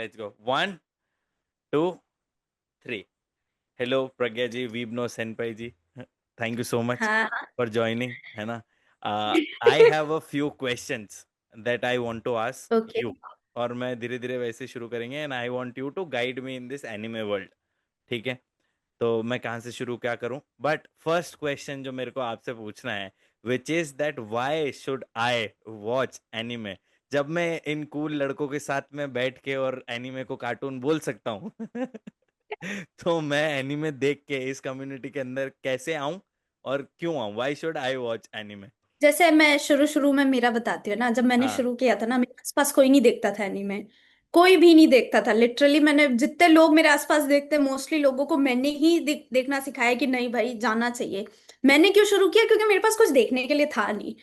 Let's go. 1 2 3। Hello Pragya ji, Weeb no Senpai ji, thank you so much हाँ। For joining, है ना। I have a few questions that I want to ask okay. You, और मैं धीरे धीरे वैसे शुरू करेंगे, and I want you to guide me in this anime world. ठीक है, तो मैं कहाँ से शुरू क्या करूं, बट फर्स्ट क्वेश्चन जो मेरे को आपसे पूछना है, which is that why should I watch anime. जब मैं इन कूल लड़कों के साथ में बैठ के और एनिमे को कार्टून बोल सकता हूँ तो मैं एनिमे देख के इस कम्युनिटी के अंदर कैसे आऊं और क्यों आऊं, why should I watch anime. जैसे मैं शुरू शुरू में मेरा बताती हूँ ना, जब मैंने हाँ शुरू किया था ना, मेरे आसपास कोई नहीं देखता था एनीमे। कोई भी नहीं देखता था लिटरली। मैंने जितने लोग मेरे आसपास देखते, मोस्टली लोगों को मैंने ही देखना सिखाया कि नहीं भाई जाना चाहिए। मैंने क्यों शुरू किया? क्योंकि मेरे पास कुछ देखने के लिए था नहीं।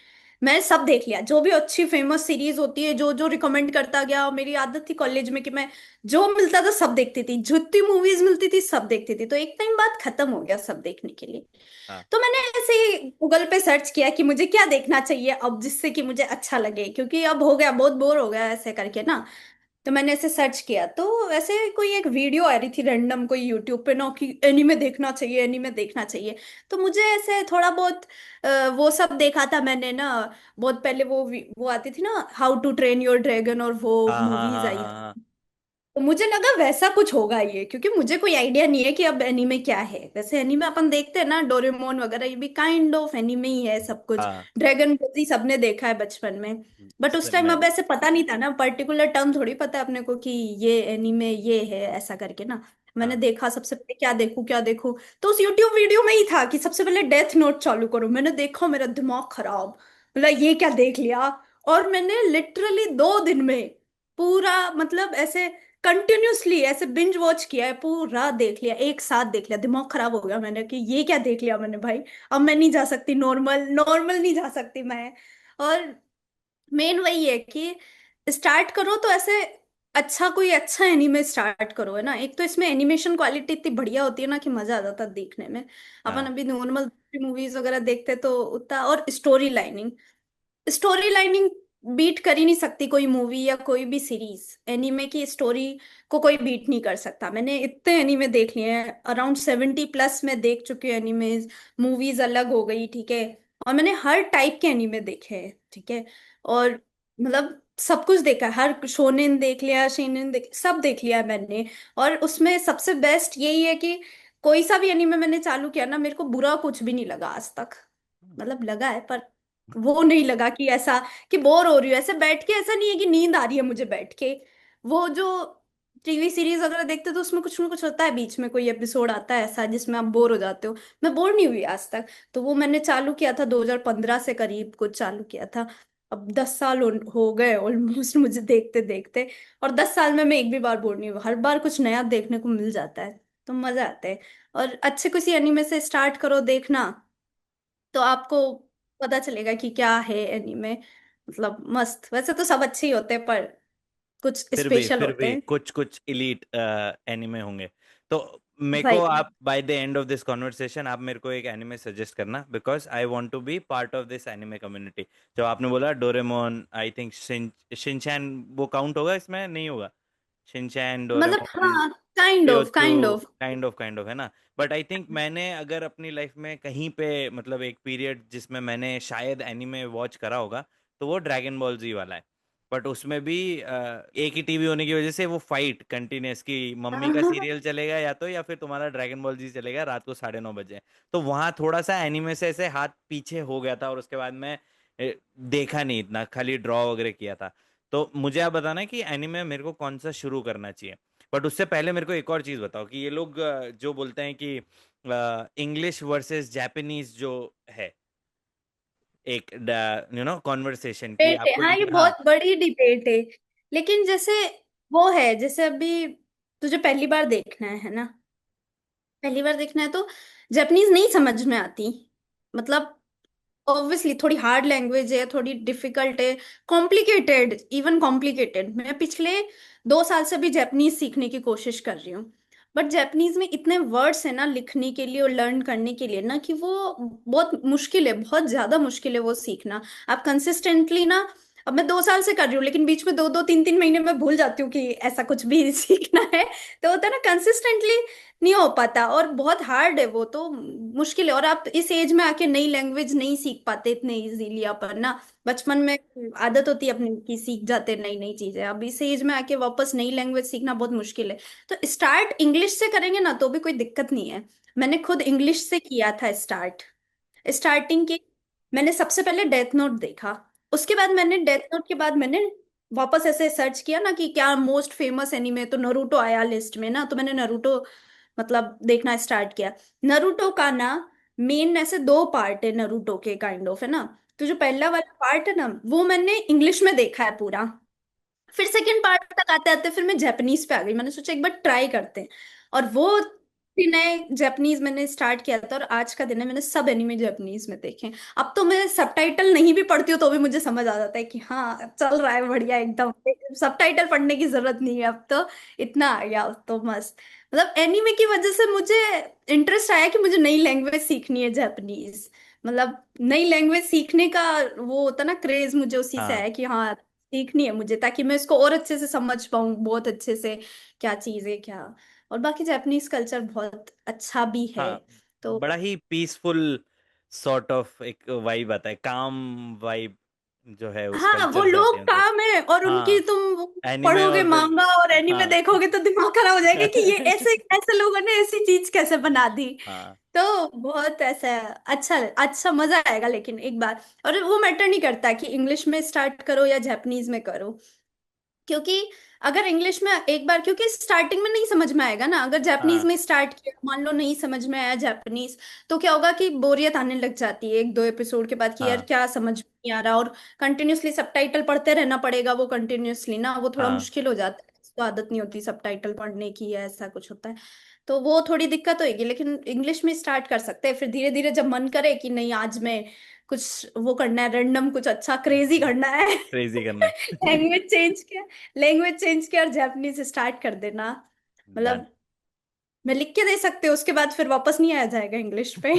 मैं सब देख लिया, जो भी अच्छी फेमस सीरीज होती है, जो जो रिकमेंड करता गया। और मेरी आदत थी कॉलेज में कि मैं जो मिलता था सब देखती थी, जितनी मूवीज मिलती थी सब देखती थी। तो एक टाइम बाद खत्म हो गया सब देखने के लिए। हाँ तो मैंने ऐसे ही गूगल पे सर्च किया कि मुझे क्या देखना चाहिए अब, जिससे कि मुझे अच्छा लगे, क्योंकि अब हो गया, बहुत बोर हो गया ऐसे करके ना। तो मैंने ऐसे सर्च किया, तो ऐसे कोई एक वीडियो आ रही थी रैंडम कोई यूट्यूब पे ना, कि एनीमे देखना चाहिए, एनीमे देखना चाहिए। तो मुझे ऐसे थोड़ा बहुत वो सब देखा था मैंने ना। बहुत पहले वो आती थी ना, how to train your dragon, और वो हाँ हाँ मूवीज हाँ आई। हाँ हाँ तो मुझे लगा वैसा कुछ होगा ये, क्योंकि मुझे कोई आइडिया नहीं है कि अब एनीमे क्या है। वैसे एनीमे अपन देखते हैं ना, डोरेमोन वगैरह, ये भी काइंड ऑफ एनीमे ही है सब कुछ। हाँ। ड्रैगन बॉल जी सबने देखा है बचपन में। बट उस टाइम मैं अब ऐसे पता नहीं था ना, पर्टिकुलर टर्म थोड़ी पता है अपने को कि ये एनीमे ये है ऐसा करके ना। मैंने हाँ देखा सबसे पहले, क्या देखूं क्या देखूं। तो उस यूट्यूब वीडियो में ही था कि सबसे पहले डेथ नोट चालू करो। मैंने देखा, मेरा दिमाग खराब, मतलब ये क्या देख लिया। और मैंने लिटरली 2 दिन में पूरा, मतलब ऐसे कंटिन्यूसली ऐसे बिंज वॉच किया है, पूरा देख लिया, एक साथ देख लिया। दिमाग खराब हो गया मैंने कि ये क्या देख लिया मैंने भाई। अब मैं नहीं जा सकती, नॉर्मल नॉर्मल नहीं जा सकती मैं। और मेन वही है कि स्टार्ट करो तो ऐसे अच्छा, कोई अच्छा एनिमे स्टार्ट करो, है ना। एक तो इसमें एनिमेशन क्वालिटी इतनी बढ़िया होती है ना कि मजा आ जाता है देखने में। अपन हाँ अभी नॉर्मल मूवीज वगैरह देखते तो उतना, और स्टोरी लाइनिंग बीट कर ही नहीं सकती कोई मूवी या कोई भी सीरीज। एनीमे की स्टोरी को कोई बीट नहीं कर सकता। मैंने इतने एनीमे देख लिए हैं, अराउंड 70+ में देख चुके हैं एनीमेज। मूवीज अलग हो गई, ठीक है। और मैंने हर टाइप के एनीमे देखे हैं, ठीक है। और मतलब सब कुछ देखा है, हर शोनेन देख लिया, शेनेन सब देख लिया है मैंने। और उसमें सबसे बेस्ट यही है कि कोई सा भी एनीमे मैंने चालू किया ना, मेरे को बुरा कुछ भी नहीं लगा आज तक। मतलब लगा है, पर वो नहीं लगा कि ऐसा कि बोर हो रही हूँ ऐसे बैठ के। ऐसा नहीं है कि नींद आ रही है मुझे बैठ के। वो जो टीवी सीरीज वगैरह देखते तो उसमें कुछ ना कुछ होता है, बीच में कोई एपिसोड आता है ऐसा जिसमें आप बोर हो जाते हो। मैं बोर नहीं हुई आज तक। तो वो मैंने चालू किया था 2015 से करीब कुछ चालू किया था। अब 10 साल हो गए ऑलमोस्ट मुझे देखते देखते। और 10 साल में मैं एक भी बार बोर नहीं हुई, हर बार कुछ नया देखने को मिल जाता है। तो मजा आता है। और अच्छे किसी एनीमे से स्टार्ट करो देखना, तो आपको पता चलेगा कि क्या है एनीमे। मतलब मस्त, वैसे तो सब अच्छे ही होते हैं, पर कुछ स्पेशल फिर होते भी हैं। कुछ कुछ इलीट एनिमे होंगे। तो मेरे को भाई आप by the end of this conversation आप मेरे को एक एनिमे सजेस्ट करना, because I want to be part of this anime community. जो आपने बोला डोरेमोन, आई थिंक शिनचैन, वो काउंट होगा इसमें, नहीं होगा? शिनचैन, मतलब डोरेमोन, हाँ, काइंड ऑफ च्योचू, काइंड ऑफ। काइंड ऑफ है ना। बट आई थिंक मैंने अगर अपनी लाइफ में कहीं पे, मतलब एक पीरियड जिसमें मैंने शायद एनीमे वॉच करा होगा, तो वो ड्रैगन बॉल जी वाला है। बट उसमें भी एक ही टीवी होने की वजह से वो फाइट कंटिन्यूस की, मम्मी का सीरियल चलेगा या तो, या फिर तुम्हारा ड्रैगन बॉल जी चलेगा रात को 9:30 बजे। तो वहां थोड़ा सा एनीमे से ऐसे हाथ पीछे हो गया था, और उसके बाद मैं देखा नहीं इतना, खाली ड्रॉ वगैरह किया था। तो मुझे आप बताना कि एनीमे मेरे को कौन सा शुरू करना चाहिए। बट उससे पहले मेरे को एक और चीज बताओ कि ये लोग जो बोलते हैं कि इंग्लिश वर्सेस जापानीज जो है, एक कॉन्वर्सेशन की डिबेट है, आपको हाँ ये हाँ। बहुत बड़ी डिबेट है। लेकिन जैसे वो है, जैसे अभी तुझे पहली बार देखना है ना, पहली बार देखना है तो जापानीज नहीं समझ में आती। मतलब ऑब्वियसली थोड़ी हार्ड लैंग्वेज है, थोड़ी डिफिकल्ट है, कॉम्प्लिकेटेड, इवन कॉम्प्लिकेटेड। मैं पिछले 2 साल से भी जापानीज सीखने की कोशिश कर रही हूँ। बट जापानीज में इतने वर्ड्स है ना लिखने के लिए और लर्न करने के लिए ना, कि वो बहुत मुश्किल है, बहुत ज्यादा मुश्किल है वो सीखना। आप कंसिस्टेंटली ना अब मैं 2 साल से कर रही हूँ, लेकिन बीच में 2-2 3-3 महीने में भूल जाती हूँ कि ऐसा कुछ भी सीखना है। तो होता है ना, कंसिस्टेंटली नहीं हो पाता, और बहुत हार्ड है वो तो, मुश्किल है। और आप इस एज में आके नई लैंग्वेज नहीं सीख पाते इतने इजीली अपन ना। बचपन में आदत होती है अपनी की, सीख जाते नई नई चीजें। अब इस एज में आके वापस नई लैंग्वेज सीखना बहुत मुश्किल है। तो स्टार्ट इंग्लिश से करेंगे ना तो भी कोई दिक्कत नहीं है। मैंने खुद इंग्लिश से किया था स्टार्ट। स्टार्टिंग की मैंने सबसे पहले डेथ नोट देखा। उसके बाद मैंने डेथ नोट के बाद मैंने वापस ऐसे सर्च किया ना कि क्या मोस्ट फेमस एनीमे, तो नरूटो आया लिस्ट में ना, तो मैंने नरूटो मतलब देखना स्टार्ट किया। नरूटो का ना मेन ऐसे 2 पार्ट है नरूटो के, काइंड ऑफ है ना। तो जो पहला वाला पार्ट है ना वो मैंने इंग्लिश में देखा है पूरा। फिर सेकंड पार्ट तक आते आते फिर मैं जापानीज पे आ गई। मैंने सोचा एक बार ट्राई करते हैं, और वो भी नए जापानीज मैंने स्टार्ट किया था। और आज का दिन है, मैंने सब एनिमे जापानीज में देखे। अब तो मैं सबटाइटल नहीं भी पढ़ती हूँ तो भी मुझे समझ आ जाता है कि हाँ चल रहा है बढ़िया एकदम। सबटाइटल पढ़ने की जरूरत नहीं है अब तो, इतना आ गया अब तो मस्त। मतलब एनिमे की वजह से मुझे इंटरेस्ट आया कि मुझे नई लैंग्वेज सीखनी है जापानीज। मतलब नई लैंग्वेज सीखने का वो होता ना क्रेज, मुझे उसी से हाँ आया कि हाँ सीखनी है मुझे, ताकि मैं इसको और अच्छे से समझ पाऊँ बहुत अच्छे से, क्या चीज़ है क्या। और बाकी जापानीज कल्चर बहुत अच्छा भी है। हाँ, तो बड़ा ही पीसफुल सॉर्ट ऑफ एक वाइब आता है, काम वाइब जो है उस हाँ, वो कल्चर से आती लोग है मतलब। काम है, और उनकी हाँ, तुम वो एनिमे पढ़ोगे और फिर मांगा और एनीमे हाँ देखोगे तो दिमाग खराब हो जाएगा कि ये ऐसे ऐसे लोगों ने ऐसी चीज कैसे बना दी। हाँ तो बहुत ऐसा है, अच्छा अच्छा मजा आएगा लेकिन एक बार। और वो मैटर नहीं करता कि इंग्लिश में स्टार्ट करो या जापानीज में करो, क्योंकि अगर इंग्लिश में एक बार, क्योंकि स्टार्टिंग में नहीं समझ में आएगा ना। अगर जापानीज हाँ में स्टार्ट किया, मान लो नहीं समझ में आया जापानीज, तो क्या होगा कि बोरियत आने लग जाती है 1-2 एपिसोड के बाद कि यार हाँ क्या समझ में नहीं आ रहा। और कंटिन्यूअसली सबटाइटल पढ़ते रहना पड़ेगा, वो कंटिन्यूअसली ना वो थोड़ा हाँ। मुश्किल हो जाता है, तो आदत नहीं होती सबटाइटल पढ़ने की या ऐसा कुछ होता है। तो वो थोड़ी दिक्कत होगी, लेकिन इंग्लिश में स्टार्ट कर सकते हैं। फिर धीरे धीरे जब मन करे कि नहीं आज मैं कुछ वो करना है, रैंडम कुछ अच्छा क्रेजी करना है, क्रेजी करना है। लैंग्वेज चेंज किया, लैंग्वेज चेंज किया और जापानीज स्टार्ट कर देना। डन। मतलब मैं लिख के दे सकते हो, उसके बाद फिर वापस नहीं आया जाएगा इंग्लिश पे।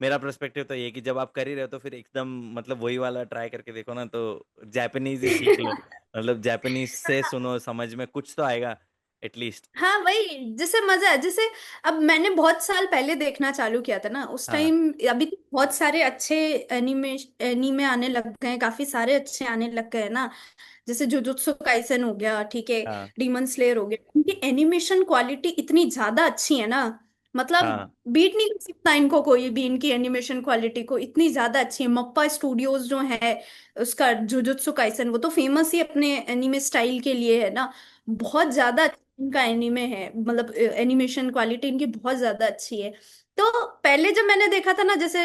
मेरा पर्सपेक्टिव तो ये है कि जब आप कर ही रहे हो तो फिर एकदम मतलब वही वाला ट्राई करके देखो ना, तो जापानीज ही सीख लो। मतलब जापानीज से सुनो, समझ में कुछ तो आएगा एटलीस्ट। हाँ वही, जिससे मजा है। जैसे अब मैंने बहुत साल पहले देखना चालू किया था ना उस हाँ टाइम, अभी तो बहुत सारे अच्छे एनीमे आने लग गए हैं, काफी सारे अच्छे आने लग गए हैं ना। जैसे जुजुत्सु काइसन हो गया, ठीक है, हाँ डीमन स्लेयर हो गया, इनकी एनिमेशन क्वालिटी इतनी ज्यादा अच्छी है ना। मतलब हाँ बीट नहीं कर सकता इनको कोई भी, इनकी एनिमेशन क्वालिटी को इतनी ज्यादा अच्छी है। मप्पा स्टूडियोज जो है, उसका जुजुत्सु काइसन, वो तो फेमस ही अपने एनिमे स्टाइल के लिए है ना। बहुत ज्यादा इनका एनिमे है, मतलब एनिमेशन क्वालिटी इनकी बहुत ज्यादा अच्छी है। तो पहले जब मैंने देखा था ना, जैसे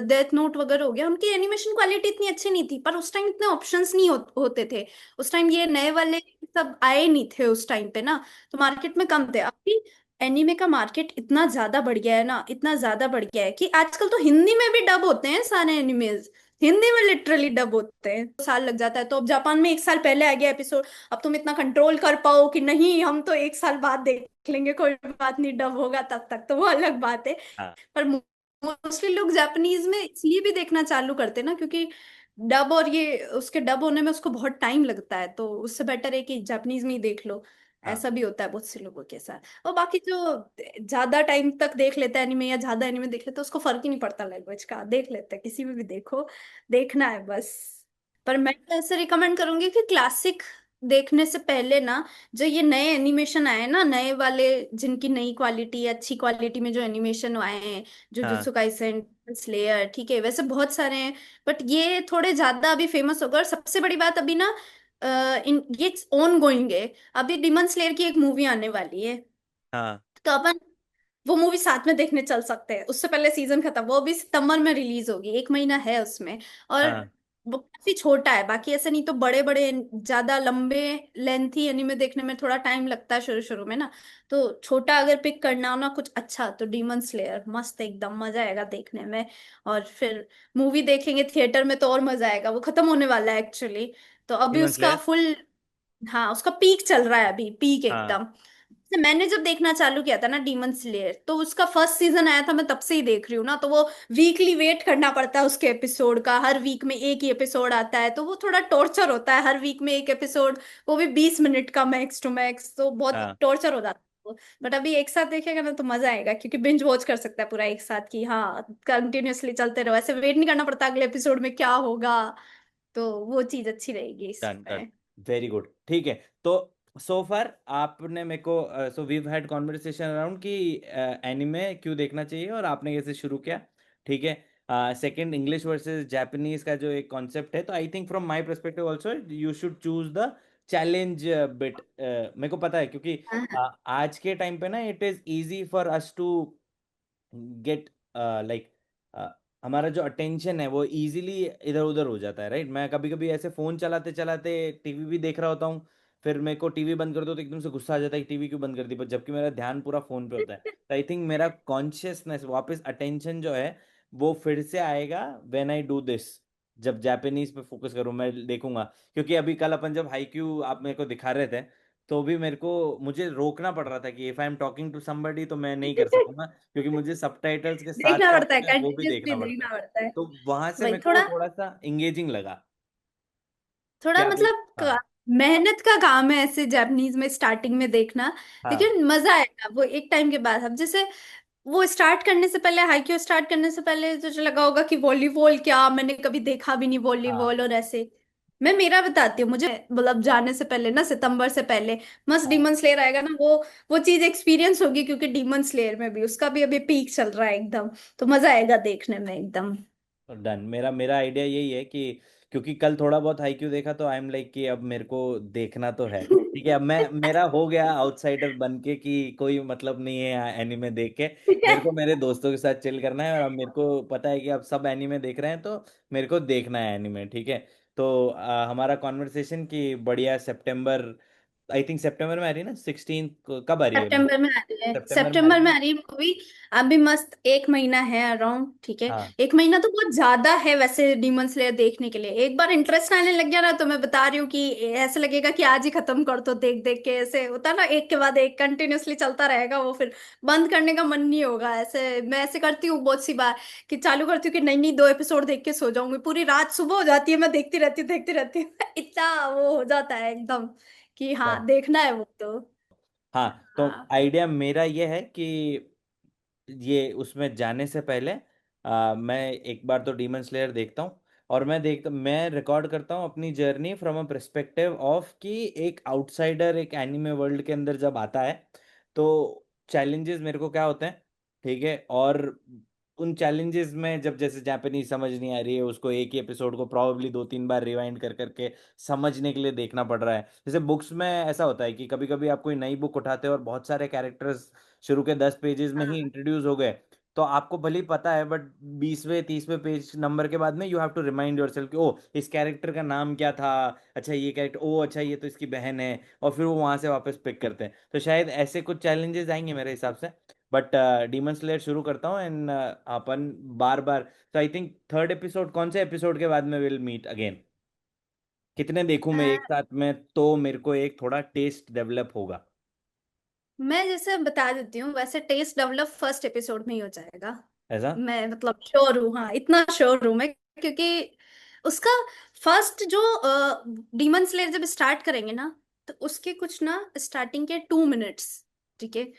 डेथ नोट वगैरह हो गया, उनकी एनिमेशन क्वालिटी इतनी अच्छी नहीं थी, पर उस टाइम इतने ऑप्शंस नहीं होते थे। उस टाइम ये नए वाले सब आए नहीं थे उस टाइम पे ना, तो मार्केट में कम थे। अभी एनीमे का मार्केट इतना ज्यादा बढ़ गया है ना, इतना ज्यादा बढ़ गया है कि आजकल तो हिंदी में भी डब होते हैं सारे एनिमेज। हिंदी में लिटरली डब होते हैं, 2 साल लग जाता है। तो अब जापान में 1 साल पहले आ गया एपिसोड, अब तुम इतना कंट्रोल कर पाओ कि नहीं हम तो 1 साल बाद देख लेंगे, कोई बात नहीं डब होगा तब तक, तो वो अलग बात है। हाँ। पर मोस्टली लोग जापानीज में इसलिए भी देखना चालू करते हैं ना, क्योंकि डब, और ये उसके डब होने में उसको बहुत टाइम लगता है, तो उससे बेटर है कि जापानीज में ही देख लो। हाँ, ऐसा भी होता है बहुत से लोगों के साथ। और बाकी जो ज्यादा टाइम तक देख लेता है एनिमे, या ज्यादा एनिमे देख लेता है, उसको फर्क ही नहीं पड़ता लैंग्वेज का, देख लेते हैं किसी में भी देखो, देखना है बस। पर मैं तो ऐसे रिकमेंड करूंगी कि क्लासिक देखने से पहले ना, जो ये नए एनिमेशन आए हैं ना, नए वाले, जिनकी नई क्वालिटी, अच्छी क्वालिटी में जो एनिमेशन आए हैं, हाँ, जुजुत्सु काइसेन, स्लेयर, ठीक है, वैसे बहुत सारे हैं, बट ये थोड़े ज्यादा अभी फेमस हो गए। और सबसे बड़ी बात अभी ना, इन ये ऑन गोइंग है। अभी डिमन स्लेयर की एक मूवी आने वाली है, हाँ, तो अपन वो मूवी साथ में देखने चल सकते हैं। उससे पहले सीजन खत्म, वो भी सितंबर में रिलीज होगी, 1 महीना है उसमें। और हाँ। वो काफी छोटा है, बाकी ऐसे नहीं तो बड़े बड़े ज्यादा लंबे लेंथी एनीमे देखने में थोड़ा टाइम लगता है शुरू शुरू में ना। तो छोटा अगर पिक करना हो ना कुछ अच्छा, तो डीमन स्लेयर मस्त, एकदम मजा आएगा देखने में। और फिर मूवी देखेंगे थिएटर में तो और मजा आएगा, वो खत्म होने वाला है एक्चुअली। तो अभी डिमन उसका स्लेयर। फुल, हाँ उसका पीक चल रहा है अभी, पीक हाँ एकदम। मैंने जब देखना चालू किया था ना डीमन स्लेयर, तो उसका फर्स्ट सीजन आया था, मैं तब से ही देख रही हूँ ना, तो वो वीकली वेट करना पड़ता है उसके एपिसोड का, हर वीक में एक ही एपिसोड आता है, तो वो थोड़ा टॉर्चर होता है, हर वीक में एक एपिसोड, वो भी 20 मिनट का मैक्स टू मैक्स, तो बहुत हाँ टॉर्चर हो जाता है वो। बट अभी एक साथ देखेगा ना तो मजा आएगा, क्योंकि बिंज वॉच कर सकता है पूरा एक साथ, कि हाँ कंटिन्यूअसली चलते रहो, ऐसे वेट नहीं करना पड़ता अगले एपिसोड में क्या होगा, तो वो चीज अच्छी रहेगी डन डन, इसमें। वेरी गुड, ठीक है। तो सो फार आपने मेरे को, so we've had conversation around कि एनिमे क्यों देखना चाहिए और आपने कैसे शुरू किया, ठीक है। सेकंड, इंग्लिश वर्सेस जापानीज का जो एक कॉन्सेप्ट है, तो I think from my perspective also you should choose the challenge bit. मेरे को पता है क्योंकि आज के टाइम पे ना it is easy for us to get like, हमारा जो अटेंशन है वो इजीली इधर उधर हो जाता है, राइट। मैं कभी कभी ऐसे फोन चलाते चलाते टीवी भी देख रहा होता हूँ, फिर मेरे को टीवी बंद कर दो तो एकदम से गुस्सा आ जाता है कि टीवी क्यों बंद कर दी, पर जबकि मेरा ध्यान पूरा फोन पे होता है। तो आई थिंक मेरा कॉन्शियसनेस वापस, अटेंशन जो है वो फिर से आएगा व्हेन आई डू दिस, जब जापानीज पे फोकस करूँ मैं देखूंगा। क्योंकि अभी कल अपन जब हाईक्यू आप मेरे को दिखा रहे थे, तो भी मेरे को, मुझे रोकना पड़ रहा था कि if I am talking to somebody तो मैं नहीं कर सकूंगा, क्योंकि मुझे सबटाइटल्स के साथ देखना साथ पड़ता है, में वो भी कंटिन्यूसली देखना पड़ता देखना है। पड़ता है। तो वहां से वही मेरे को वो थोड़ा, थोड़ा सा इंगेजिंग लगा कि थोड़ा अभी। मतलब हाँ मेहनत का काम है ऐसे जापानीज में स्टार्टिंग में देखना, हाँ लेकिन मजा आएगा वो एक टाइम के बाद। अब जैसे वो स्टार्ट करने से पहले, हाइक्यू स्टार्ट करने से पहले तुझे लगा होगा कि वॉलीबॉल क्या, मैंने कभी देखा भी नहीं हाँ वॉलीबॉल और ऐसे। मैं मेरा बताती हूँ, मुझे मतलब जाने से पहले ना, सितंबर से पहले मस्त हाँ। डीमन स्लेयर आएगा ना, वो चीज एक्सपीरियंस होगी, क्योंकि डीमन स्लेयर में भी उसका भी अभी पीक चल रहा है एकदम, तो मजा आएगा देखने में एकदम। डन, मेरा मेरा आइडिया यही है कि क्योंकि कल थोड़ा बहुत हाईक्यू देखा तो आई एम लाइक कि अब मेरे को देखना तो है, ठीक है। अब मैं, मेरा हो गया आउटसाइडर बन के कि कोई मतलब नहीं है एनीमे देख के, मेरे को मेरे दोस्तों के साथ चिल करना है, और अब मेरे को पता है कि अब सब एनीमे देख रहे हैं तो मेरे को देखना है एनीमे, ठीक है। तो हमारा कॉन्वर्सेशन की बढ़िया सितंबर, आई थिंक सितंबर में आ रही है ना, 16 कब आ रही है मूवी? सितंबर में आ रही है, सितंबर में आ सितंबर रही में है। आ रही है मूवी। अभी मस्त एक महीना है अराउंड, ठीक है। हाँ एक महीना तो बहुत ज्यादा है वैसे डीमन स्लेयर देखने के लिए, एक बार इंटरेस्ट आने लग गया ना, तो मैं बता रही हूँ कि ऐसे लगेगा कि आज ही खत्म कर दो, देख देख के ऐसे होता है ना, एक के बाद एक कंटिन्यूअसली चलता रहेगा वो, फिर बंद करने का मन नहीं होगा। ऐसे मैं ऐसे करती हूँ बहुत सी बार, कि चालू करती हूँ कि नहीं नहीं 2 एपिसोड देख के सो जाऊंगी, पूरी रात सुबह हो जाती है, मैं देखती रहती हूँ इतना वो हो जाता है एकदम, कि हाँ देखना है वो तो। हाँ। तो हाँ, आइडिया मेरा ये है कि ये उसमें जाने से पहले मैं एक बार तो डीमन स्लेयर देखता हूँ, और मैं रिकॉर्ड करता हूँ अपनी journey from a perspective of कि एक आउटसाइडर एक एनिमे वर्ल्ड के अंदर जब आता है तो चैलेंजेस मेरे को क्या होते हैं, ठीक है। और उन चैलेंजेस में जब जैसे जापानीज समझ नहीं आ रही है उसको, एक ही एपिसोड को प्रॉब्ली 2-3 बार रिवाइंड कर करके समझने के लिए देखना पड़ रहा है। जैसे बुक्स में ऐसा होता है कि कभी कभी आप कोई नई बुक उठाते हो और बहुत सारे कैरेक्टर्स शुरू के 10 पेजेस में ही हाँ, इंट्रोड्यूस हो गए, तो आपको भले ही पता है, बट 20वें 30वें पेज नंबर के बाद में you have to remind yourself कि ओ इस कैरेक्टर का नाम क्या था, अच्छा ये कैरेक्टर, ओ अच्छा ये तो इसकी बहन है, और फिर वो वहां से वापस पिक करते हैं। तो शायद ऐसे कुछ चैलेंजेस आएंगे मेरे हिसाब से। बट डीमन स्लेयर शुरू करता हूँ एंड अपन बार बार, तो आई थिंक थर्ड एपिसोड, कौन से एपिसोड के बाद में विल मीट अगेन, कितने देखूं मैं एक साथ में तो मेरे को एक थोड़ा टेस्ट डेवलप होगा। मैं जैसे बता देती हूँ, वैसे टेस्ट डेवलप फर्स्ट एपिसोड में ही हो जाएगा। ऐसा। मैं मतलब श्योर हूँ, हाँ इतना श्योर हूँ मैं, क्योंकि उसका फर्स्ट जो डीमन स्लेयर जब स्टार्ट करेंगे ना, तो उसके कुछ ना स्टार्टिंग के 2 मिनट्स, ठीक है,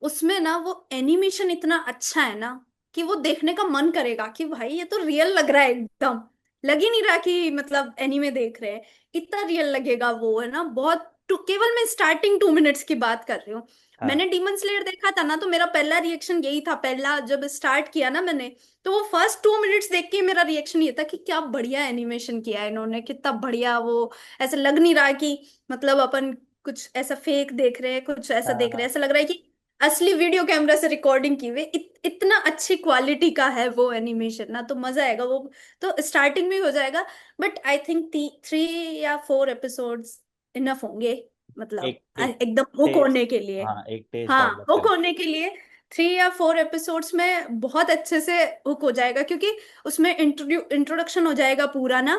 उसमें ना वो एनिमेशन इतना अच्छा है ना, कि वो देखने का मन करेगा कि भाई ये तो रियल लग रहा है एकदम, लग ही नहीं रहा कि मतलब एनीमे देख रहे हैं, इतना रियल लगेगा वो, है ना बहुत। केवल मैं स्टार्टिंग 2 मिनट्स की बात कर रही हूँ। हाँ मैंने डीमन स्लेयर देखा था ना, तो मेरा पहला रिएक्शन यही था, पहला जब स्टार्ट किया ना मैंने, तो वो फर्स्ट 2 मिनट्स देख के मेरा रिएक्शन ये था कि क्या बढ़िया एनिमेशन किया है इन्होंने, कितना बढ़िया वो, ऐसे लग नहीं रहा कि मतलब अपन कुछ ऐसा फेक देख रहे हैं, कुछ ऐसा हाँ देख रहे हाँ। हैं, ऐसा लग रहा है कि असली वीडियो कैमरा से रिकॉर्डिंग की हुई, इतना अच्छी क्वालिटी का है वो एनिमेशन ना, तो मजा आएगा वो। तो स्टार्टिंग में ही हो जाएगा, बट आई थिंक 3 या 4 एपिसोड्स इनफ होंगे, मतलब एक एक एकदम हुक टेस्ट, होने के लिए। हाँ एक टेस्ट हाँ, डेवलप हुक कर। होने के लिए 3 या 4 एपिसोड्स में बहुत अच्छे से हुक हो जाएगा, क्योंकि उसमें इंट्रोडक्शन हो जाएगा पूरा ना,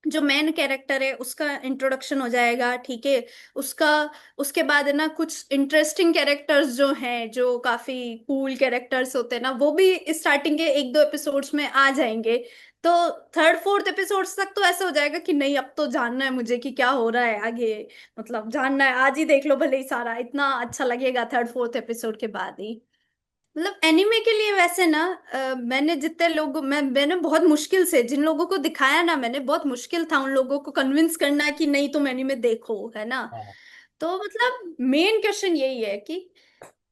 जो मेन कैरेक्टर है उसका इंट्रोडक्शन हो जाएगा, ठीक है। उसका उसके बाद है ना कुछ इंटरेस्टिंग कैरेक्टर्स जो हैं, जो काफी कूल कैरेक्टर्स होते हैं ना, वो भी स्टार्टिंग के एक दो एपिसोड्स में आ जाएंगे। तो थर्ड फोर्थ एपिसोड्स तक तो ऐसा हो जाएगा कि नहीं, अब तो जानना है मुझे कि क्या हो रहा है आगे। मतलब जानना है, आज ही देख लो भले ही सारा, इतना अच्छा लगेगा थर्ड फोर्थ एपिसोड के बाद ही। मतलब एनिमे के लिए वैसे ना, मैंने जितने लोग मैंने बहुत मुश्किल से जिन लोगों को दिखाया ना, मैंने बहुत मुश्किल था उन लोगों को कन्विंस करना कि नहीं तुम एनिमे देखो, है ना। हाँ तो मतलब मेन क्वेश्चन यही है कि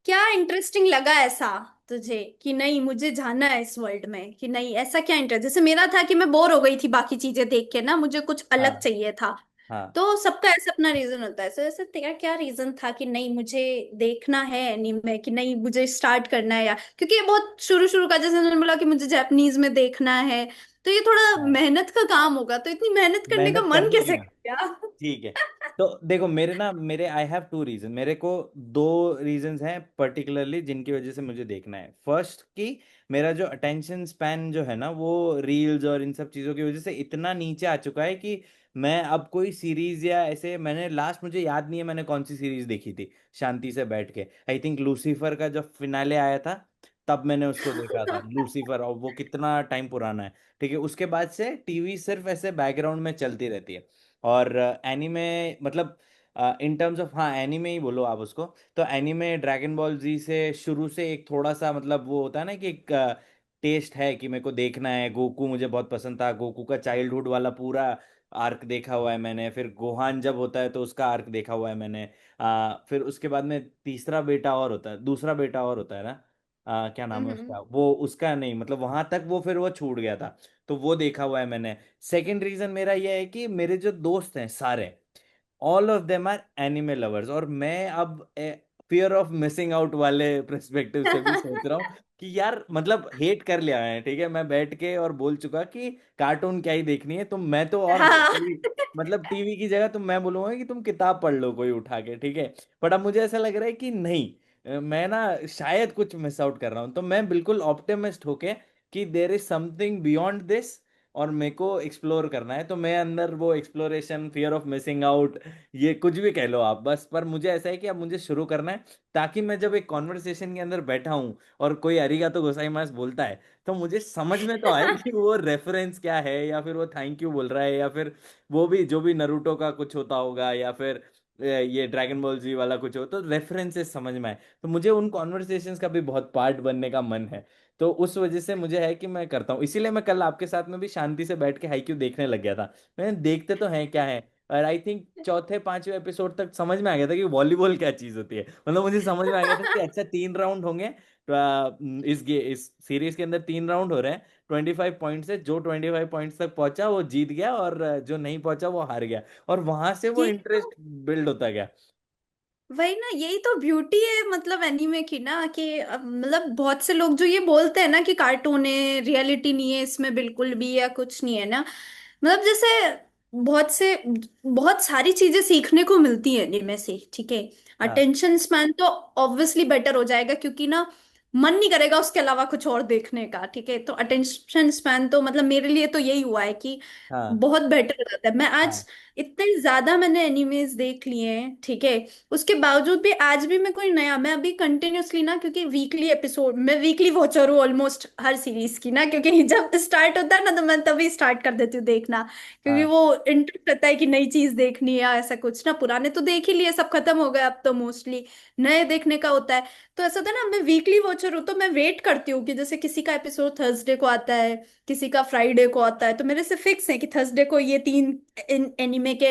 क्या इंटरेस्टिंग लगा ऐसा तुझे कि नहीं मुझे जानना है इस वर्ल्ड में, कि नहीं ऐसा क्या इंटरेस्ट, जैसे मेरा था कि मैं बोर हो गई थी बाकी चीजें देख के ना, मुझे कुछ अलग हाँ चाहिए था। हाँ। तो सबका ऐसा अपना रीजन होता है, तो ऐसे तेरा क्या रीजन था कि नहीं मुझे देखना है एनीमे, कि नहीं मुझे स्टार्ट करना है, या क्योंकि ये बहुत शुरू शुरू का, जैसे मैंने बोला कि मुझे जापानीज में देखना है, तो ये थोड़ा हाँ मेहनत का काम होगा, तो इतनी मेहनत करने का मेहनत मन करनी है कैसे ना। किया? ठीक है। तो देखो मेरे आई हैव टू रीजन, मेरे को दो रीजंस हैं पर्टिकुलरली जिनकी वजह से मुझे देखना है। फर्स्ट कि मेरा जो अटेंशन स्पैन जो है ना, वो रील्स और इन सब चीज़ों की वजह से इतना नीचे आ चुका है कि मैं अब कोई सीरीज या ऐसे, मैंने लास्ट मुझे याद नहीं है मैंने कौन सी सीरीज देखी थी शांति से बैठ के। आई थिंक लूसीफर का जब फिनाले आया था तब मैंने उसको देखा था, लूसीफर, और वो कितना टाइम पुराना है। ठीक है, उसके बाद से टीवी सिर्फ ऐसे बैकग्राउंड में चलती रहती है। और एनीमे मतलब इन टर्म्स ऑफ, हाँ एनीमे ही बोलो आप उसको। तो एनीमे ड्रैगन बॉल जी से शुरू से एक थोड़ा सा मतलब वो होता है ना कि एक टेस्ट है कि मेरे को देखना है। गोकू मुझे बहुत पसंद था, गोकू का चाइल्डहुड वाला पूरा आर्क देखा हुआ है मैंने। फिर गोहान जब होता है तो उसका आर्क देखा हुआ है मैंने। फिर उसके बाद में तीसरा बेटा और होता है, दूसरा बेटा और होता है ना, क्या नाम है हम्म। उसका, वो उसका नहीं मतलब वहां तक वो फिर वो छूट गया था। तो वो देखा हुआ है मैंने। सेकंड रीजन मेरा ये है कि मेरे जो दोस्त हैं सारे, all of them are anime lovers, और मैं अब फियर ऑफ मिसिंग आउट वाले पर्सपेक्टिव से भी सोच रहा हूँ कि यार मतलब हेट कर लिया है, ठीक है, मैं बैठ के और बोल चुका कि कार्टून क्या ही देखनी है तुम, मैं तो और हाँ। टीवी, मतलब टीवी की जगह तुम, मैं बोलूंगा कि तुम किताब पढ़ लो कोई उठा के, ठीक है। बट अब मुझे ऐसा लग रहा है कि नहीं, मैं ना शायद कुछ मिस आउट कर रहा हूँ, तो मैं बिल्कुल ऑप्टिमिस्ट होके कि there is something beyond this और मेरे को एक्सप्लोर करना है। तो मैं अंदर वो exploration, fear of missing out, ये कुछ भी कह लो आप बस, पर मुझे ऐसा है कि अब मुझे शुरू करना है, ताकि मैं जब एक कॉन्वर्सेशन के अंदर बैठा हूँ और कोई अरिगातो गोसाइमास बोलता है तो मुझे समझ में तो आए कि वो रेफरेंस क्या है, या फिर वो थैंक यू बोल रहा है, या फिर वो भी जो भी नरूटो का कुछ होता होगा, या फिर ये ड्रैगन बॉल जी वाला कुछ हो, तो रेफरेंसेस समझ में आए। तो मुझे उन कॉन्वर्सेशंस का भी बहुत पार्ट बनने का मन है। तो उस वजह से मुझे है कि मैं करता हूँ, इसीलिए मैं कल आपके साथ में भी शांति से बैठ के हाईक्यू देखने लग गया था। मैंने देखते तो हैं क्या है, और आई थिंक चौथे पांचवे एपिसोड तक समझ में आ गया था कि वॉलीबॉल क्या चीज होती है। मतलब मुझे समझ में आ गया था कि अच्छा 3 राउंड होंगे, तो इस सीरीज के अंदर 3 राउंड हो रहे हैं। 25 पॉइंट से जो 25 पॉइंट्स तक पहुंचा वो जीत गया, और जो नहीं पहुंचा वो हार गया, और वहां से वो ये तो इंटरेस्ट बिल्ड होता गया। वही ना, यही तो ब्यूटी है मतलब एनीमे की ना, कि मतलब बहुत से लोग जो ये बोलते हैं ना कि कार्टून है, रियलिटी नहीं है इसमें बिल्कुल भी, या कुछ नहीं है ना, मतलब जैसे बहुत से बहुत सारी चीजें सीखने को मिलती है एनीमे से, ठीक है। हाँ अटेंशन स्पैन तो ऑब्वियसली बेटर हो जाएगा, क्योंकि ना मन नहीं करेगा उसके अलावा कुछ और देखने का, ठीक है। तो अटेंशन स्पैन तो मतलब मेरे लिए तो यही हुआ है कि हाँ बहुत बेटर हो जाता है। मैं आज हाँ इतने ज्यादा मैंने एनिमेज देख लिए हैं, ठीक है। उसके बावजूद भी आज भी मैं कोई नया, मैं अभी कंटिन्यूअसली ना, क्योंकि वीकली एपिसोड, मैं वीकली वॉचर हूँ ऑलमोस्ट हर सीरीज की ना, क्योंकि जब स्टार्ट होता है ना तो मैं तभी स्टार्ट कर देती हूँ देखना, क्योंकि हाँ वो इंटरेस्ट रहता है कि नई चीज देखनी है, ऐसा कुछ ना, पुराने तो देख ही लिए, सब खत्म हो गए अब तो मोस्टली, नए देखने का होता है। तो ऐसा होता है ना, मैं वीकली वॉचर हूँ, तो मैं वेट करती हूँ कि जैसे किसी का एपिसोड थर्सडे को आता है, किसी का फ्राइडे को आता है, तो मेरे से फिक्स है कि थर्सडे को ये 3 एनिमे के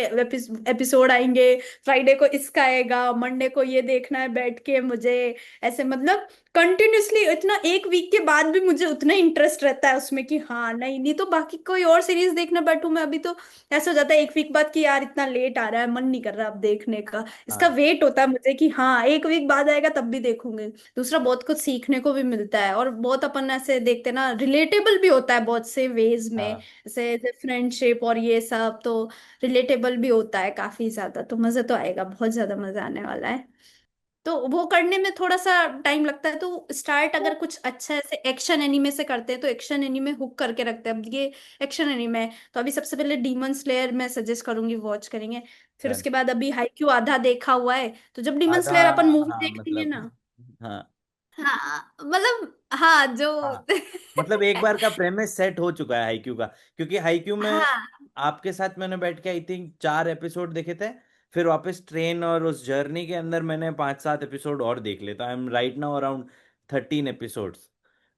एपिसोड आएंगे, फ्राइडे को इसका आएगा, मंडे को ये देखना है बैठ के मुझे, ऐसे मतलब कंटिन्यूअसली इतना, एक वीक के बाद भी मुझे उतना इंटरेस्ट रहता है उसमें कि हाँ, नहीं नहीं तो बाकी कोई और सीरीज देखने बैठूं मैं अभी तो ऐसा हो जाता है एक वीक बाद कि यार इतना लेट आ रहा है, मन नहीं कर रहा अब देखने का, इसका हाँ वेट होता है मुझे कि हाँ एक वीक बाद आएगा तब भी देखूंगी। दूसरा बहुत कुछ सीखने को भी मिलता है, और बहुत अपन ऐसे देखते हैं ना, रिलेटेबल भी होता है बहुत से वेज में, हाँ। जैसे फ्रेंडशिप और ये सब तो रिलेटेबल भी होता है काफी ज्यादा, तो मजे तो आएगा, बहुत ज्यादा मजा आने वाला है। तो वो करने में थोड़ा सा टाइम लगता है। तो स्टार्ट अगर कुछ अच्छा ऐसे एक्शन एनीमे से करते हैं तो एक्शन एनीमे हुक करके रखते हैं। अब ये एक्शन एनीमे है तो अभी सबसे पहले डीमन स्लेयर मैं सजेस्ट करूंगी, वॉच करेंगे। फिर डन। उसके बाद अभी हाईक्यू आधा देखा हुआ है, तो जब डीमन आधा। स्लेयर अपन मूवी हाँ देख लेंगे मतलब। ना। हाँ। हाँ मतलब हाँ जो हाँ मतलब एक बार का प्रेमिस सेट हो चुका है हाईक्यू का, क्योंकि हाईक्यू में हाँ आपके साथ मैंने बैठ के आई थिंक 4 एपिसोड देखे थे। फिर वापस ट्रेन और उस जर्नी के अंदर मैंने 5-7 एपिसोड और देख लिए, तो I am right now around 13 episodes,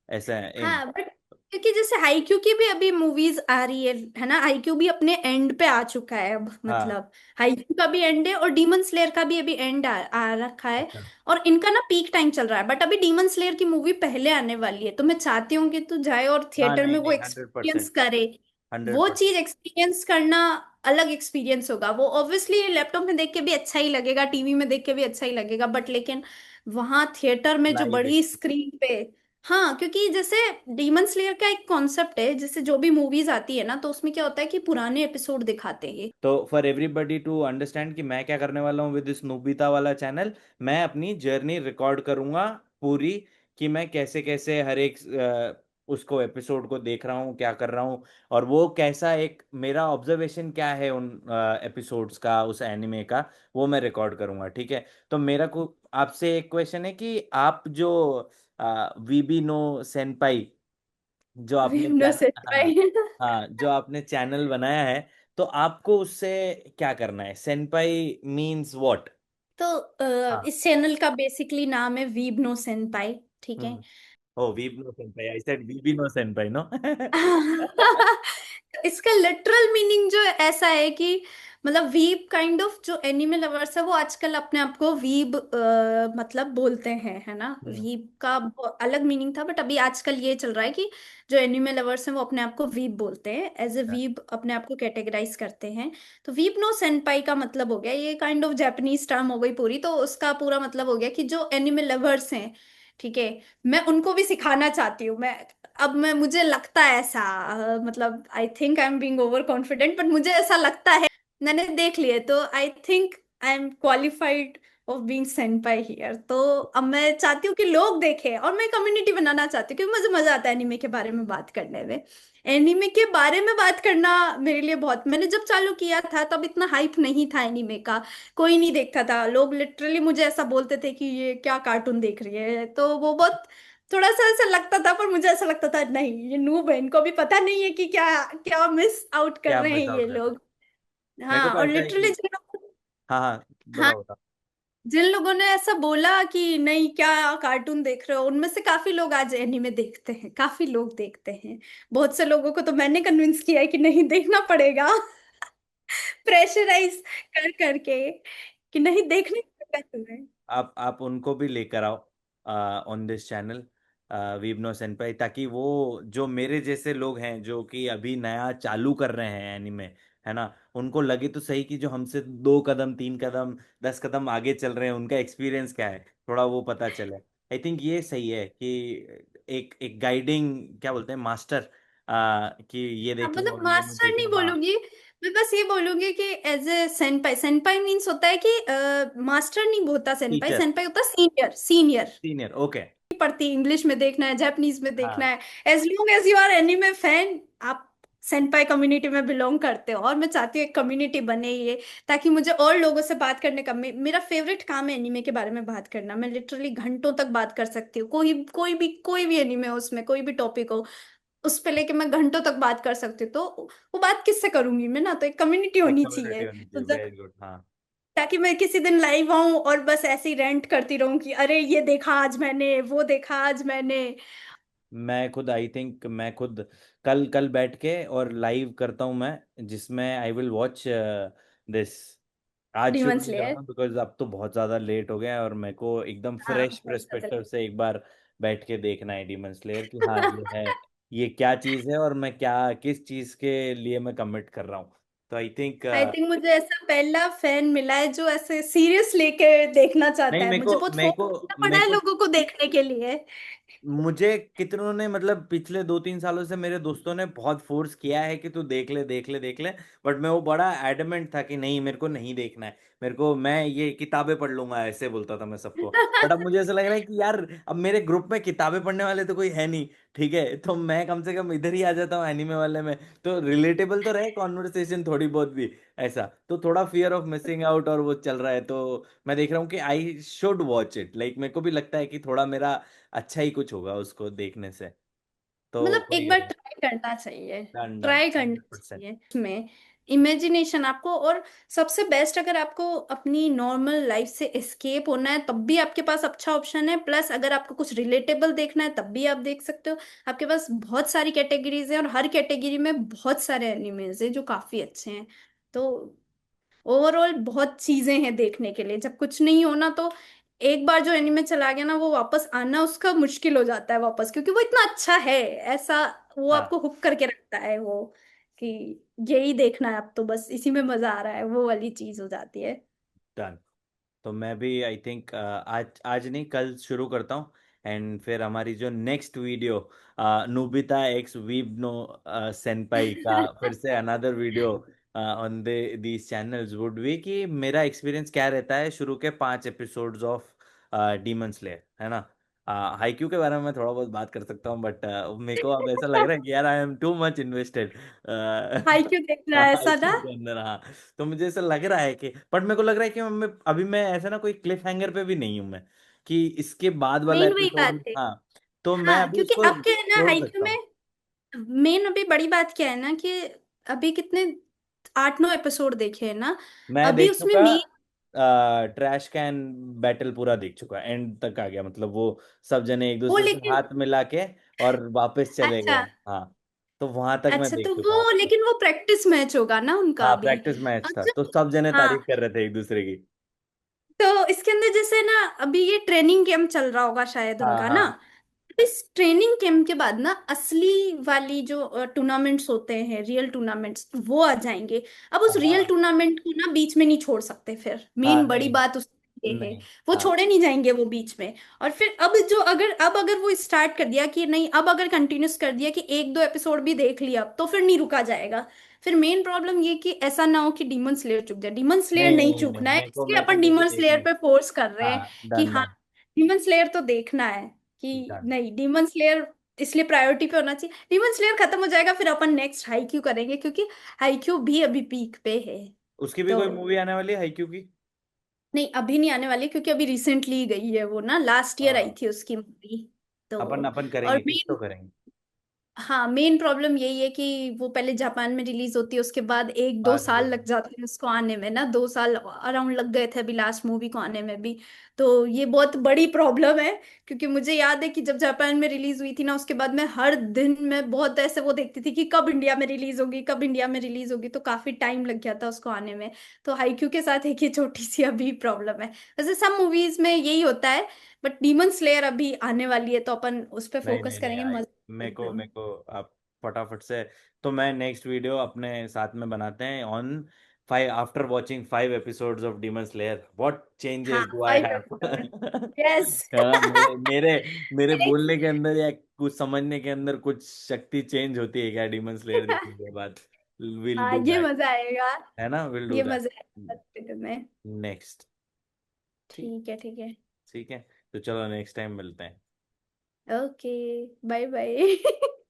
ऐसा है इन। हाँ बट क्योंकि जैसे हाईक्यू की भी अभी मूवीज आ रही है ना, हाईक्यू भी अपने एंड पे आ चुका है अब, हाँ। मतलब हाईक्यू का भी एंड है और डीमन स्लेयर का भी अभी एंड आ रखा है। अच्छा। और इनका ना पीक टाइम चल रहा है, बट अभी डीमन स्लेयर की मूवी पहले आने वाली है, तो मैं चाहती हूँ कि तू जाए और हाँ थिएटर नहीं में वो नहीं, हंड्रेड एक्सपीरियंस परसेंट करे। हंड्रेड वो परसेंट चीज एक्सपीरियंस करना अलग एक्सपीरियंस होगा। वो ऑब्वियसली लैपटॉप में देख के भी अच्छा ही लगेगा, टीवी में देख के भी अच्छा ही लगेगा, बट लेकिन वहां थिएटर में जो लाइव। बड़ी स्क्रीन पे। हाँ क्योंकि जैसे डीमन स्लेयर का एक कॉन्सेप्ट है, जैसे जो भी मूवीज आती है ना तो उसमें क्या होता है कि पुराने एपिसोड दिखाते हैं। तो फॉर एवरीबडी टू अंडरस्टैंड कि मैं क्या करने वाला हूँ विद दिस नोबिता वाला चैनल, मैं अपनी जर्नी रिकॉर्ड करूंगा पूरी, कि मैं कैसे कैसे हर एक उसको एपिसोड को देख रहा हूँ, क्या कर रहा हूँ, और वो कैसा एक मेरा ऑब्जर्वेशन क्या है उन एपिसोड्स का, उस एनिमे का, वो मैं रिकॉर्ड करूंगा। ठीक है। तो मेरा को आपसे एक क्वेश्चन है कि आप जो वीबी नो सेनपाई जो आपने विंडो चैनल, सेट हाँ, भाई। हाँ जो आपने चैनल बनाया है, तो आपको उससे क्या करना है? सेनपाई मीन्स व्हाट? तो हाँ। इस चैनल का बेसिकली नाम है वीब नो सेनपाई, ठीक है। हम्म। Oh weeb no Senpai, I said weeby no Senpai, no. इसका लिटरल मीनिंग जो ऐसा है कि मतलब वीब काइंड ऑफ जो एनिमे लवर्स है वो आजकल अपने आप को वीब मतलब बोलते हैं, है ना। हम्म। वीब का अलग मीनिंग था, बट अभी आजकल ये चल रहा है कि जो एनिमे लवर्स हैं वो अपने आप को वीब बोलते हैं, एज ए वीब अपने आप को कैटेगराइज करते हैं। तो वीब नो सेनपाई का मतलब हो गया, ये काइंड ऑफ जापानीज टर्म हो गई पूरी, तो उसका पूरा मतलब हो गया कि जो एनिमे लवर्स हैं, ठीक है, मैं उनको भी सिखाना चाहती हूँ। मैं अब मैं मुझे लगता है ऐसा, मतलब I think I am being over confident, but मुझे ऐसा लगता है, मैंने देख लिए तो I think I am qualified of being सेनपाई here. तो अब मैं चाहती हूँ कि लोग देखें और मैं कम्युनिटी बनाना चाहती हूँ, क्योंकि मुझे मजा आता है एनिमे के बारे में बात करने में। एनिमे के बारे में बात करना मेरे लिए बहुत, मैंने जब चालू किया था तब इतना हाइप नहीं था एनिमे का, कोई नहीं देखता था, लोग लिटरली मुझे ऐसा बोलते थे कि ये क्या कार्टून देख रही है, तो वो बहुत थोड़ा सा ऐसा लगता था। पर मुझे ऐसा लगता था नहीं, ये नूब है, इनको भी पता नहीं है कि क्या क्या मिस आउट कर क्या रहे हैं मिस ये आउट कर रहे हैं? लोग। मेरे को हाँ तो और ऐसा है लिटरली कि, हाँ हाँ, हाँ, बताओ बताओ। जिन लोगों ने ऐसा बोला कि नहीं क्या कार्टून देख रहे हो, उनमें से काफी लोग आज एनीमे देखते हैं, काफी लोग देखते हैं। बहुत से लोगों को तो मैंने कन्विंस किया है कि नहीं देखना पड़ेगा, प्रेशराइज कर करके कि नहीं देखने पड़ेगा तुम्हें। आप उनको भी लेकर आओ ऑन दिस चैनल, वीबनो सेनपाई, ताकि वो जो मेरे जैसे लोग हैं जो कि अभी नया चालू कर रहे हैं एनीमे, है ना, उनको लगे तो सही कि जो हमसे 2 कदम 3 कदम 10 कदम आगे चल रहे हैं, उनका एक्सपीरियंस क्या है, थोड़ा वो पता चले। आई थिंक ये सही है कि एक एक गाइडिंग क्या बोलते हैं, मास्टर, कि ये हाँ, देखो मतलब ये मत मास्टर नहीं देखो। हाँ। बोलूंगी, मैं बस ये बोलूंगी कि एज ए सेनपाई, सेनपाई मीन्स होता है कि मास्टर नहीं होता सेनपाई, टीचर। सेनपाई होता सीनियर, सीनियर। सीनियर। ओके। पढ़ती इंग्लिश में देखना है, जापानीज में देखना हाँ। है, as long as you are anime fan, आप सेनपाई कम्युनिटी में बिलोंग करते हो। और मैं चाहती हूँ एक कम्युनिटी बने ये, ताकि मुझे और लोगों से बात करने का, मेरा फेवरेट काम है एनीमे के बारे में बात करना। मैं लिटरली घंटों तक बात कर सकती हूँ, कोई भी एनीमे हो, उसमें कोई भी टॉपिक हो, उस पे लेके मैं घंटों तक बात कर सकती हूँ। तो वो बात किससे करूंगी मैं ना, तो एक कम्युनिटी एक होनी कम्युनिटी चाहिए। होनी तो चाहिए, वेरी गुड। हाँ। ताकि मैं किसी दिन लाइव आऊं और बस ऐसे ही रेंट करती रहूं कि अरे ये देखा आज मैंने, वो देखा आज मैंने। मैं खुद आई थिंक मैं खुद कल कल बैठ के और लाइव करता हूँ मैं, जिसमें आई विल वॉच दिस। आज डीमन शुरू नहीं स्लेयर। करूँगा बिकॉज अब तो बहुत ज़्यादा लेट हो गया है, और मेरे को एकदम हाँ फ्रेश बहुत ज्यादा। पर्सपेक्टिव से एक बार बैठ के देखना है डीमन स्लेयर, कि हाँ ये है, ये क्या चीज़ है, और मैं क्या किस चीज़ के लिए मैं कमिट कर रहा हूँ। तो आई थिंक आई थिंक मुझे ऐसा पहला फैन मिला है जो ऐसे सीरियस लेके देखना चाहता नहीं, है, मेरे मुझे को बहुत मेरे फोर्स को करना पड़ा मेरे है को लोगों को देखने के लिए। मुझे कितनों ने मतलब पिछले 2-3 सालों से मेरे दोस्तों ने बहुत फोर्स किया है कि तू देख ले देख ले देख ले, बट मैं वो बड़ा एडमेंट था कि नहीं मेरे को नहीं देखना है, मेरे को मैं ये किताबें पढ़ लूंगा, ऐसे बोलता था मैं सबको। बट अब मुझे ऐसा लग रहा है कि यार अब मेरे ग्रुप में किताबें पढ़ने वाले तो कोई है नहीं, ठीक है, तो मैं कम से कम इधर ही आ जाता हूँ एनीमे वाले में, तो रिलेटेबल तो रहे कॉन्वर्सेशन थोड़ी बहुत भी, ऐसा तो थोड़ा फियर ऑफ मिसिंग आउट और वो चल रहा है, तो मैं देख रहा हूँ कि I should watch it, like मेरे को भी लगता है कि थोड़ा मेरा अच्छा ही कुछ होगा उसको देखने से, तो मतलब वही एक है। बार ट्राई करना चाहिए। डन डन ट्राई करना 100%। चाहिए इसमें इमेजिनेशन आपको। और सबसे बेस्ट, अगर आपको अपनी नॉर्मल लाइफ से एस्केप होना है तब भी आपके पास अच्छा ऑप्शन है, प्लस अगर आपको कुछ रिलेटेबल देखना है तब भी आप देख सकते हो। आपके पास बहुत सारी कैटेगरीज हैं और हर कैटेगरी में बहुत सारे एनिमेज हैं जो काफी अच्छे हैं। तो ओवरऑल बहुत चीजें हैं देखने के लिए। जब कुछ नहीं होना तो एक बार जो एनिमे चला गया ना, वो वापस आना उसका मुश्किल हो जाता है वापस, क्योंकि वो इतना अच्छा है। ऐसा वो हाँ आपको हुक करके रखता है वो, कि यही देखना है अब तो, बस इसी में मजा आ रहा है, वो वाली चीज हो जाती है। डन। तो मैं भी आई थिंक आज आज नहीं कल शुरू करता हूँ, एंड फिर हमारी जो next video Nobita x weeb no Senpai का फिर से another video on these channels would be कि मेरा एक्सपीरियंस क्या रहता है शुरू के 5 एपिसोड्स ऑफ डीमन स्लेयर, है ना। हाईक्यू के बारे में मैं थोड़ा बहुत बात कर सकता हूँ, बट मेरे को अब ऐसा लग रहा है कि यार I am too much invested high क्यों देख रहा है ऐसा हाईक्यू ना। के अंदर, हाँ। तो मुझे ऐसा लग रहा है कि, बट मेरे को लग रहा है कि मैं अभी मैं ऐसा ना कोई क्लिफ हैंगर पे भी नहीं हूं मैं, कि इसके बाद वाला मेन वही एपिसोड, बात है। हाँ, तो मैं हाँ, अभी क्योंकि उसको अब क्या है ना छोड़ हाईक्यू सकता में, हूँ। मेन अभी बड़ी बात क्या है ना कि अभी कितने 8-9 एपिसोड देखे हैं ना। मैं अभी देख उसमें चुका, मेन, ट्रैश कैन बैटल पूरा देख चुका, एंड तक आ गया, मतलब वो सब जने एक वो दूसरे से लेकिन, हाथ मिला के और वापस चले अच्छा गए। हाँ, तो वहां तक मैं अच्छा, देख तो चुका हूँ। वो लेकिन वो प्रैक्टिस मैच होगा ना उनका हाँ, अभी। प्रैक्टिस मैच था, अच्छा। तो सब जने हाँ, तारीफ कर रहे थे एक दूसरे की। तो इसके अंदर जैसे ना अभी ये ट्रेनिंग कैंप चल रहा होगा शायद हाँ उनका ना। हाँ तो इस ट्रेनिंग कैंप के बाद ना असली वाली जो टूर्नामेंट्स होते हैं, रियल टूर्नामेंट्स, वो आ जाएंगे। अब उस रियल हाँ टूर्नामेंट को ना बीच में नहीं छोड़ सकते, फिर हाँ, मेन बड़ी नहीं बात उस ये है। नहीं, वो हाँ छोड़े नहीं जाएंगे वो बीच में। और फिर अब अगर वो स्टार्ट कर दिया कि नहीं, अब अगर कंटिन्यूस कर दिया कि 1-2 एपिसोड भी देख लिया, तो फिर नहीं रुका जाएगा। फिर मेन प्रॉब्लम ये कि ऐसा ना हो कि डीमन स्लेयर चुक जाए। डीमन स्लेयर नहीं नहीं नहीं नहीं, चुकना है, इसलिए मेरे को अपन वो भी डीमन देखना स्लेयर है। पे फोर्स कर रहे हैं हाँ, कि डन हाँ, डन डीमन स्लेयर तो देखना है। कि डन। नहीं, डीमन स्लेयर इसलिए प्रायोरिटी पे होना चाहिए। डीमन स्लेयर खत्म हो जाएगा फिर अपन नेक्स्ट हाईक्यू करेंगे, क्योंकि हाईक्यू भी अभी पीक पे है। उसकी भी तो कोई मूवी आने वाली है हाईक्यू की? नहीं, अभी नहीं आने वाली, क्योंकि अभी रिसेंटली गई है वो ना, लास्ट ईयर आई हाँ, थी उसकी मूवी। तो अपन अपन और करेंगे, कुछ तो मेन, करेंगे। हाँ, मेन प्रॉब्लम यही है कि वो पहले जापान में रिलीज होती है, उसके बाद 1-2 साल बाद लग जाते हैं उसको आने में ना। 2 साल अराउंड लग गए थे अभी लास्ट मूवी को आने में भी। तो ये बहुत बड़ी प्रॉब्लम है। क्योंकि मुझे याद है कि जब जापान में रिलीज हुई थी ना, उसके बाद मैं हर दिन में बहुत ऐसे वो देखती थी कि कब इंडिया में रिलीज होगी, कब इंडिया में रिलीज होगी, तो काफी टाइम लग गया था उसको आने में। तो हाईक्यू के साथ एक ये छोटी सी अभी प्रॉब्लम है। वैसे सब मूवीज में यही होता है। बट डीमन स्लेयर अभी आने वाली है तो अपन उस पर नहीं फोकस नहीं नहीं, करेंगे आई मजा एकदम। मेरे को आप फटाफट से, तो मैं नेक्स्ट वीडियो अपने साथ में बनाते हैं on 5 after watching 5 episodes of Demon Slayer, what हाँ, changes do I 5 have episode. Yes. है ना, मेरे मेरे मेरे बोलने के अंदर या कुछ समझने के अंदर कुछ शक्ति चेंज होती है क्या डीमन स्लेयर देखने के बाद? विल हाँ, डू ये दैट, मजा आएगा। है ना, विल डू ये दैट मजा आएगा देखने में। नेक्स्ट। ठीक, ठीक है, ठीक है। ठीक है, तो चलो नेक्स्ट टाइम मिलते हैं। Okay, bye bye.